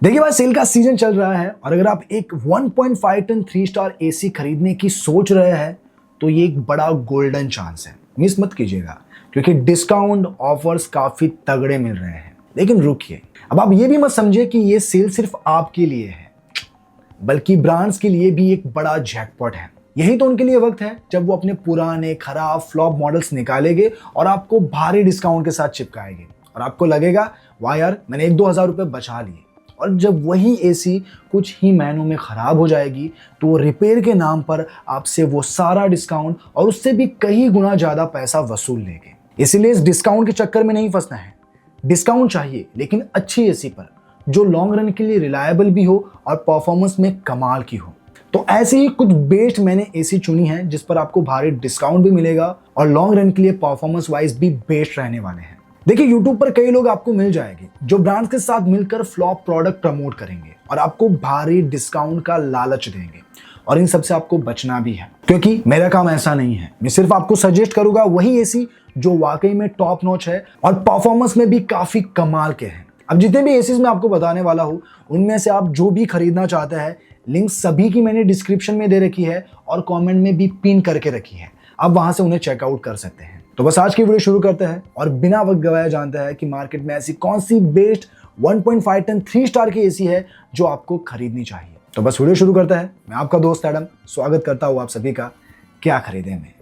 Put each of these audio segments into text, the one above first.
देखिए भाई, सेल का सीजन चल रहा है और अगर आप एक 1.5 टन 3 स्टार एसी खरीदने की सोच रहे हैं तो ये एक बड़ा गोल्डन चांस है। मिस मत कीजिएगा क्योंकि डिस्काउंट ऑफर्स काफी तगड़े मिल रहे हैं। लेकिन रुकिए, अब आप ये भी मत समझिए कि ये सेल सिर्फ आपके लिए है, बल्कि ब्रांड्स के लिए भी एक बड़ा जैकपॉट है। यही तो उनके लिए वक्त है जब वो अपने पुराने खराब फ्लॉप मॉडल्स निकालेंगे और आपको भारी डिस्काउंट के साथ चिपकाएंगे और आपको लगेगा वाह यार, मैंने 1-2 हज़ार रुपए बचा लिए। और जब वही एसी कुछ ही महीनों में खराब हो जाएगी तो वो रिपेयर के नाम पर आपसे वो सारा डिस्काउंट और उससे भी कई गुना ज्यादा पैसा वसूल लेंगे। इसीलिए इस डिस्काउंट के चक्कर में नहीं फंसना है। डिस्काउंट चाहिए लेकिन अच्छी एसी पर, जो लॉन्ग रन के लिए रिलायबल भी हो और परफॉर्मेंस में कमाल की हो। तो ऐसे ही कुछ बेस्ट मैंने एसी चुनी है जिस पर आपको भारी डिस्काउंट भी मिलेगा और लॉन्ग रन के लिए परफॉर्मेंस वाइज भी बेस्ट रहने वाले हैं। देखिए, YouTube पर कई लोग आपको मिल जाएंगे जो ब्रांड्स के साथ मिलकर फ्लॉप प्रोडक्ट प्रमोट करेंगे और आपको भारी डिस्काउंट का लालच देंगे। और इन सब से आपको बचना भी है क्योंकि मेरा काम ऐसा नहीं है। मैं सिर्फ आपको सजेस्ट करूंगा वही एसी जो वाकई में टॉप नॉच है और परफॉर्मेंस में भी काफी कमाल के हैं। अब जितने भी एसीज मैं आपको बताने वाला हूं उनमें से आप जो भी खरीदना चाहते हैं, लिंक सभी की मैंने डिस्क्रिप्शन में दे रखी है और कमेंट में भी पिन करके रखी है। आप वहां से उन्हें चेकआउट कर सकते हैं। तो बस आज की वीडियो शुरू करते हैं और बिना वक्त गवाए जानते हैं कि मार्केट में ऐसी कौन सी बेस्ट 1.5 टन 3 स्टार की एसी है जो आपको खरीदनी चाहिए। तो बस वीडियो शुरू करते हैं। मैं आपका दोस्त एडम स्वागत करता हूं आप सभी का क्या खरीदे में।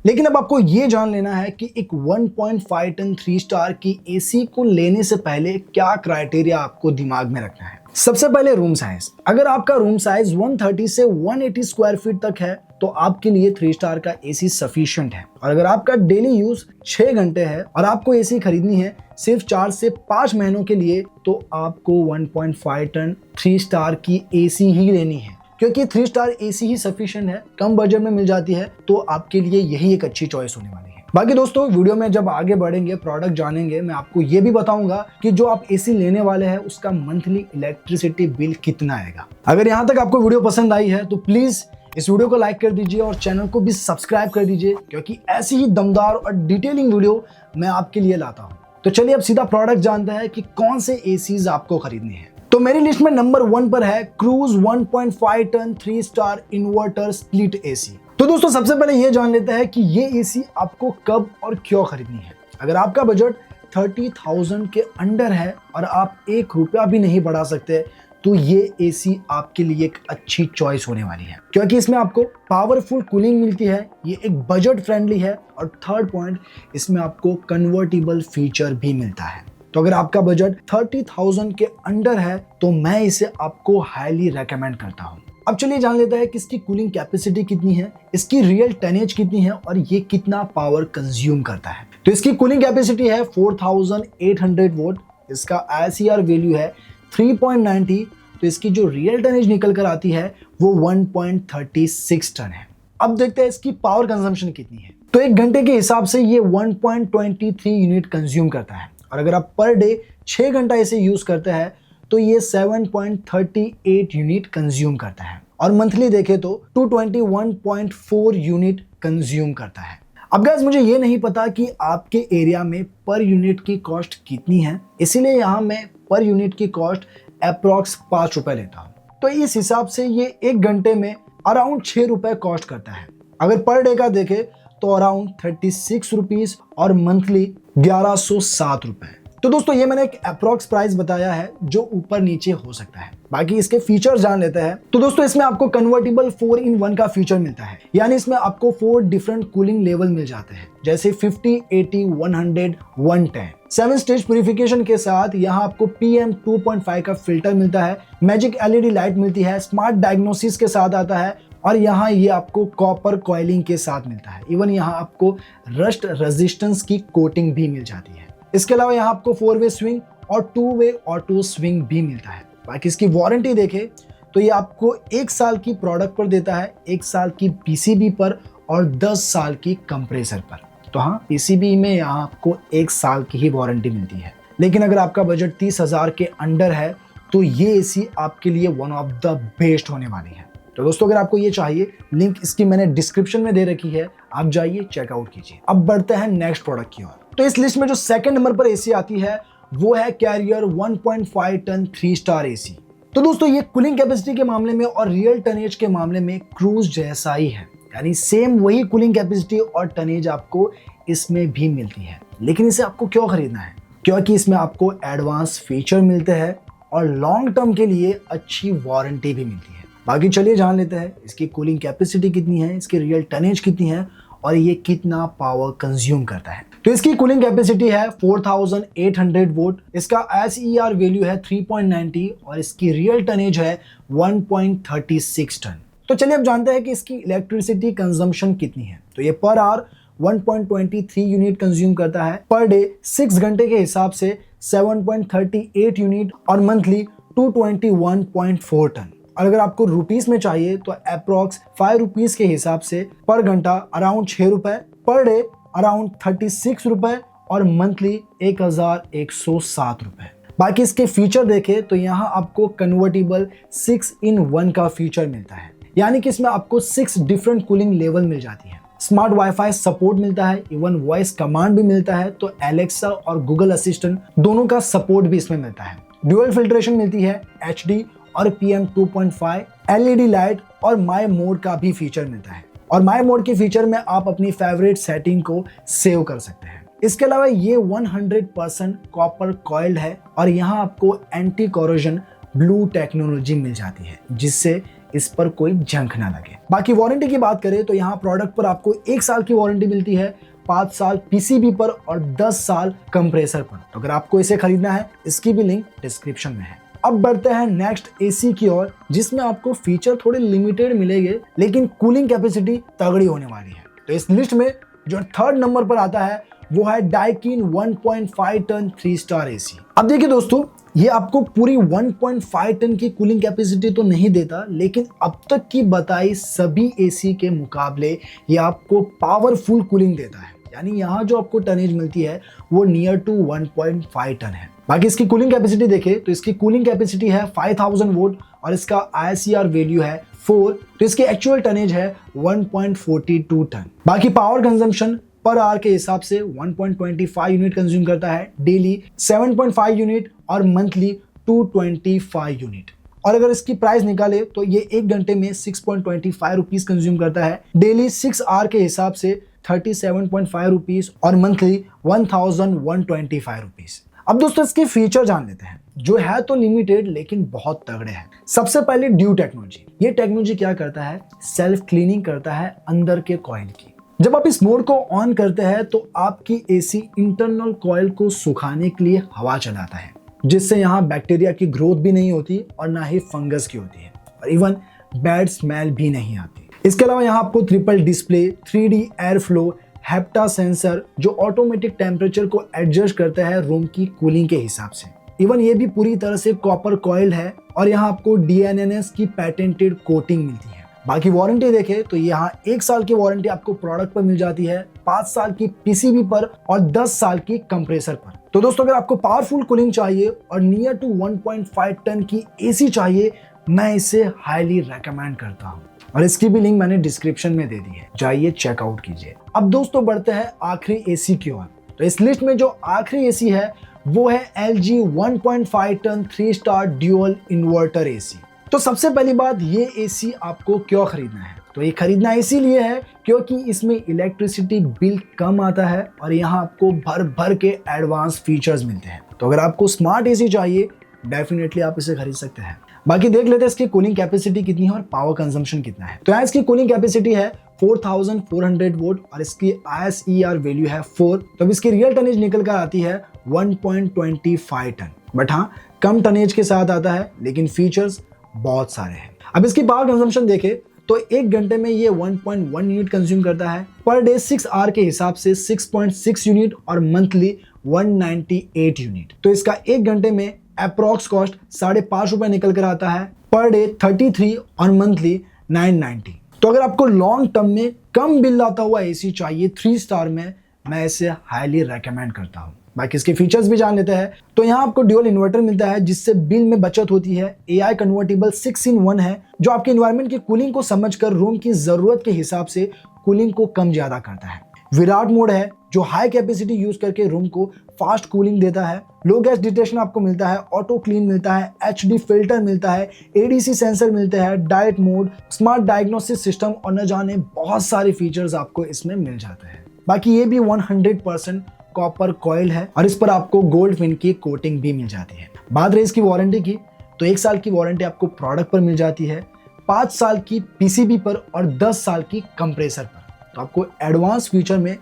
लेकिन अब आपको यह जान लेना है कि एक 1.5 टन 3 स्टार की एसी को लेने से पहले क्या क्राइटेरिया आपको दिमाग में रखना है। सबसे पहले रूम साइज। अगर आपका रूम साइज 130 से 180 स्क्वायर फीट तक है तो आपके लिए 3 स्टार का एसी सफिशिएंट है। और अगर आपका डेली यूज 6 घंटे है और आपको एसी खरीदनी है सिर्फ 4 से 5 महीनों के लिए तो आपको 1.5 टन 3 स्टार की एसी ही लेनी है क्योंकि 3 स्टार एसी ही सफिशिएंट है, कम बजट में मिल जाती है, तो आपके लिए यही एक अच्छी चॉइस होने वाली है। बाकी दोस्तों, वीडियो में जब आगे बढ़ेंगे, प्रोडक्ट जानेंगे, मैं आपको ये भी बताऊंगा कि जो आप एसी लेने वाले हैं उसका मंथली इलेक्ट्रिसिटी बिल कितना आएगा। अगर यहाँ तक आपको वीडियो पसंद आई है तो प्लीज इस वीडियो को लाइक कर दीजिए और चैनल को भी सब्सक्राइब कर दीजिए क्योंकि ऐसी ही दमदार और डिटेलिंग वीडियो मैं आपके लिए लाता हूँ। तो चलिए अब सीधा प्रोडक्ट जानते हैं कि कौन से एसीज आपको खरीदने हैं। तो मेरी लिस्ट में नंबर 1 पर है cruise 1.5 ton 3 star inverter split AC. तो दोस्तों, सबसे पहले ये जान लेते हैं कि ये एसी आपको कब और क्यों खरीदनी है। अगर आपका बजट 30,000 के अंडर है और आप 1 रुपया भी नहीं बढ़ा सकते तो ये एसी आपके लिए एक अच्छी चॉइस होने वाली है क्योंकि इसमें आपको पावरफुल कूलिंग मिलती है, ये एक बजट फ्रेंडली है और थर्ड पॉइंट, इसमें आपको कन्वर्टेबल फीचर भी मिलता है। तो अगर आपका बजट 30,000 के अंडर है तो मैं इसे आपको हाईली रेकमेंड करता हूं। अब चलिए जान लेते हैं कि इसकी कूलिंग कैपेसिटी कितनी है, इसकी रियल टनेज कितनी है और ये कितना पावर कंज्यूम करता है। तो इसकी कूलिंग कैपेसिटी है 4800 वोट, इसका ICR वैल्यू है 3.90, तो इसकी जो रियल टनेज निकल कर आती है वो 1.36 टन है। अब देखते हैं इसकी पावर कंजम्पशन कितनी है। तो 1 घंटे के हिसाब से ये 1.23 यूनिट कंज्यूम करता है और अगर आप पर डे 6 घंटा इसे यूज करते हैं तो ये 7.38 यूनिट कंज्यूम करता है और मंथली देखे तो 221.4 यूनिट कंज्यूम करता है। अब गाइस, मुझे ये नहीं पता कि आपके एरिया में पर यूनिट की कॉस्ट कितनी है, इसीलिए यहाँ मैं पर यूनिट की कॉस्ट अप्रॉक्स 5 रुपए लेता हूँ। तो इस हिसाब से ये 1 घंटे में अराउंड 6 रुपए कॉस्ट करता है। अगर पर डे का देखे तो अराउंड 36 रुपीज और मंथली 1107 रुपए। तो दोस्तों, ये मैंने एक अप्रॉक्स प्राइस बताया है जो ऊपर नीचे हो सकता है। बाकी इसके फीचर्स जान लेते हैं। तो दोस्तों, इसमें आपको कन्वर्टेबल 4-in-1 का फीचर मिलता है, यानी इसमें आपको 4 डिफरेंट कूलिंग लेवल मिल जाते हैं जैसे 50, 80, 100, 110। 7 स्टेज प्यूरिफिकेशन के साथ यहाँ आपको PM 2.5 का फिल्टर मिलता है, मैजिक LED लाइट मिलती है, स्मार्ट डायग्नोसिस के साथ आता है और यहाँ ये आपको कॉपर कॉइलिंग के साथ मिलता है। इवन यहाँ आपको रस्ट रेजिस्टेंस की कोटिंग भी मिल जाती है। इसके अलावा यहाँ आपको 4-वे स्विंग और 2-वे ऑटो स्विंग भी मिलता है। बाकी इसकी वारंटी देखें तो ये आपको 1 साल की प्रोडक्ट पर देता है, 1 साल की PCB पर और 10 साल की कंप्रेसर पर। तो हाँ, PCB में यहाँ आपको 1 साल की ही वारंटी मिलती है। लेकिन अगर आपका बजट 30,000 के अंडर है तो ये एसी आपके लिए वन ऑफ द बेस्ट होने वाली है। तो दोस्तों अगर आपको ये चाहिए, लिंक इसकी मैंने डिस्क्रिप्शन में दे रखी है, आप जाइए चेकआउट कीजिए। अब बढ़ते हैं नेक्स्ट प्रोडक्ट की ओर। तो इस लिस्ट में जो सेकंड नंबर पर एसी आती है वो है कैरियर 1.5 टन 3 स्टार एसी। तो दोस्तों ये कूलिंग कैपेसिटी के मामले में और रियल टनेज के मामले में क्रूज जैसा ही है, यानी सेम वही कूलिंग कैपेसिटी और टनेज आपको इसमें भी मिलती है। लेकिन इसे आपको क्यों खरीदना है? क्योंकि इसमें आपको एडवांस फीचर मिलते हैं और लॉन्ग टर्म के लिए अच्छी वारंटी भी मिलती है। बाकी चलिए जान लेते हैं इसकी कूलिंग कैपेसिटी कितनी है, इसकी रियल टनेज कितनी है और ये कितना पावर कंज्यूम करता है। तो इसकी कूलिंग कैपेसिटी है 4800 वोल्ट, इसका SER वैल्यू है 3.90 और इसकी रियल टनेज है 1.36 टन। तो चलिए अब जानते हैं कि इसकी इलेक्ट्रिसिटी कंजम्पशन कितनी है। तो ये पर आवर 1.23 यूनिट कंज्यूम करता है, पर डे 6 घंटे के हिसाब से 7.38 यूनिट और मंथली 221.4 टन। और अगर आपको रुपीस में चाहिए तो अप्रोक्स 5 रुपीस के हिसाब से पर घंटा अराउंड 6 रुपए, पर डे अराउंड 36 रुपए और मंथली 1107 रुपए। बाकी इसके फीचर देखें तो यहाँ आपको कन्वर्टेबल 6-in-1 का फीचर मिलता है, यानी कि इसमें आपको 6 डिफरेंट कूलिंग लेवल मिल जाती है। स्मार्ट वाईफाई सपोर्ट मिलता है, इवन वॉइस कमांड भी मिलता है, तो एलेक्सा और गूगल असिस्टेंट दोनों का सपोर्ट भी इसमें मिलता है। ड्यूअल फिल्ट्रेशन मिलती है, HD और PM 2.5, LED लाइट और माई मोड का भी फीचर मिलता है। और माई मोड के फीचर में आप अपनी फेवरेट सेटिंग को सेव कर सकते हैं। इसके अलावा ये 100% कॉपर कॉइल्ड है और यहाँ आपको एंटी कोरोजन ब्लू टेक्नोलॉजी मिल जाती है, जिससे इस पर कोई जंग ना लगे। बाकी वारंटी की बात करें तो यहाँ प्रोडक्ट पर आपको 1 साल की वारंटी मिलती है, 5 साल PCB पर और 10 साल कंप्रेसर पर। तो अगर आपको इसे खरीदना है, इसकी भी लिंक डिस्क्रिप्शन में है। अब बढ़ते हैं नेक्स्ट एसी की ओर, जिसमें आपको फीचर थोड़े लिमिटेड मिलेंगे लेकिन कूलिंग कैपेसिटी तगड़ी होने वाली है। तो इस लिस्ट में जो थर्ड नंबर पर आता है वो है डाइकिन 1.5 टन 3 स्टार एसी। अब देखिए दोस्तों, ये आपको पूरी 1.5 टन की कूलिंग कैपेसिटी तो नहीं देता, लेकिन अब तक की बताई सभी एसी के मुकाबले ये आपको पावरफुल कूलिंग देता है। यानी यहाँ जो आपको टनेज मिलती है वो नियर टू 1.5 टन है। बाकी इसकी कूलिंग कैपेसिटी देखें तो इसकी कूलिंग कैपेसिटी है 5000 वोल्ट और इसका ISR वैल्यू है 4, तो इसकी एक्चुअल टनेज है 1.42 टन। बाकी पावर कंजम्पशन पर आवर के हिसाब से 1.25 यूनिट कंज्यूम करता है, डेली 7.5 यूनिट और मंथली 225 यूनिट। और अगर इसकी प्राइस निकाले तो ये 1 घंटे में 6.25 रुपीस कंज्यूम करता है, डेली 6 आवर के हिसाब से 37.5 रुपीस और मंथली 1125 रुपीस। अब दोस्तों इसके फीचर जान लेते हैं, जो है तो लिमिटेड लेकिन बहुत तगड़े हैं। सबसे पहले ड्यू टेक्नोलॉजी। ये टेक्नोलॉजी क्या करता है? सेल्फ क्लीनिंग करता है अंदर के कॉइल की। जब आप इस मोड को ऑन करते हैं तो आपकी एसी इंटरनल कॉइल को सुखाने के लिए हवा चलाता है, जिससे यहाँ बैक्टीरिया की ग्रोथ भी नहीं होती और ना ही फंगस की होती है और इवन बैड स्मेल भी नहीं आती। इसके अलावा यहाँ आपको triple display, 3D air flow, hepta sensor जो ऑटोमेटिक टेम्परेचर को एडजस्ट करता है रूम की कूलिंग के हिसाब से। इवन ये भी पूरी तरह से कॉपर कॉइल्ड है और यहाँ आपको DNNS की पैटेंटेड कोटिंग मिलती है। बाकी वारंटी देखें तो यहाँ 1 साल की वारंटी आपको प्रोडक्ट पर मिल जाती है, 5 साल की PCB पर और 10 साल की कंप्रेसर पर। तो दोस्तों अगर आपको पावरफुल कूलिंग चाहिए और नियर टू 1.5 टन की एसी चाहिए, मैं इसे हाईली रेकमेंड करता हूँ और इसकी भी लिंक मैंने डिस्क्रिप्शन में दे दी है, जाइए चेकआउट कीजिए। अब दोस्तों बढ़ते हैं आखिरी एसी की ओर। तो इस लिस्ट में जो आखिरी एसी है वो है LG 1.5 ton 3 star dual inverter AC. तो सबसे पहली बात, ये एसी आपको क्यों खरीदना है? तो ये खरीदना इसीलिए है क्योंकि इसमें इलेक्ट्रिसिटी बिल कम आता है और यहाँ आपको भर भर के एडवांस फीचर्स मिलते हैं। तो अगर आपको स्मार्ट एसी चाहिए, डेफिनेटली आप इसे खरीद सकते हैं। बाकी देख लेते हैं इसकी कूलिंग कैपेसिटी कितनी है और पावर कंजम्पशन कितना है। तो यहाँ इसकी कूलिंग कैपेसिटी है 4400 वोल्ट और इसकी ISER वैल्यू है 4, तो अब इसकी रियल टनेज निकल कर आती है 1.25 टन। बट हाँ, कम टनेज के साथ आता है लेकिन फीचर्स बहुत सारे हैं। अब इसकी पावर कंजम्पशन देखें तो 1 घंटे में ये 1.1 यूनिट कंज्यूम करता है, पर डे 6 आवर के हिसाब से 6.6 यूनिट और मंथली 198 यूनिट। तो इसका 1 घंटे में अप्रोक्स कॉस्ट 5.5 रुपए निकल कर आता है, पर डे 33 और मंथली 990। तो अगर आपको लॉन्ग टर्म में कम बिल आता हुआ एसी चाहिए 3 स्टार में, मैं इसे हाईली रेकमेंड करता हूँ। बाकी इसके फीचर्स भी जान लेते हैं। तो यहाँ आपको ड्यूअल इन्वर्टर मिलता है जिससे बिल में बचत होती है। AI कन्वर्टेबल 6-in-1 है जो आपके एनवायरनमेंट की कूलिंग को समझकर रूम की जरूरत के हिसाब से कूलिंग को कम ज्यादा करता है। विराट मोड है जो हाई कैपेसिटी यूज करके रूम को फास्ट कूलिंग देता है। लो गैस डिटेक्शन आपको मिलता है, ऑटो क्लीन मिलता है, HD फिल्टर मिलता है, ADC सेंसर मिलते हैं, diet mode, smart diagnosis system और न जाने बहुत सारे फीचर्स आपको इसमें मिल जाते हैं। बाकी ये भी 100% कॉपर कॉइल है और इस पर आपको गोल्ड फिन की कोटिंग भी मिल जाती है। बात रही इसकी वारंटी की, तो 1 साल की वारंटी आपको प्रोडक्ट पर मिल जाती है, 5 साल की PCB पर और 10 साल की कंप्रेसर पर। तो आपको एडवांस फीचर में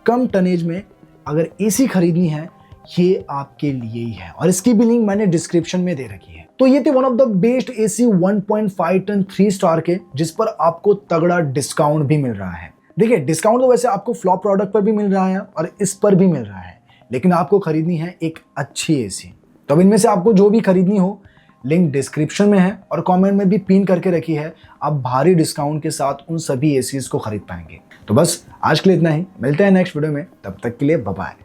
कम टनेज में अगर AC खरीदनी है ये आपके लिए ही है और इसकी भी लिंक मैंने डिस्क्रिप्शन में दे रखी है। तो ये थे one of the best AC 1.5 ton 3 star के जिस पर आपको तगड़ा डिस्काउंट भी मिल रहा है। देखिए डिस्काउंट तो वैसे आपको फ्लॉप प्रोडक्ट पर भी मिल रहा है और इस पर भी मिल रहा है, लेकिन आपको खरीदनी है एक अच्छी AC। तो अब इनमें से आपको जो भी खरीदनी हो लिंक डिस्क्रिप्शन में है और कमेंट में भी पिन करके रखी है। आप भारी डिस्काउंट के साथ उन सभी ACs को खरीद पाएंगे। तो बस आज के लिए इतना ही, मिलते हैं नेक्स्ट वीडियो में, तब तक के लिए बाय बाय।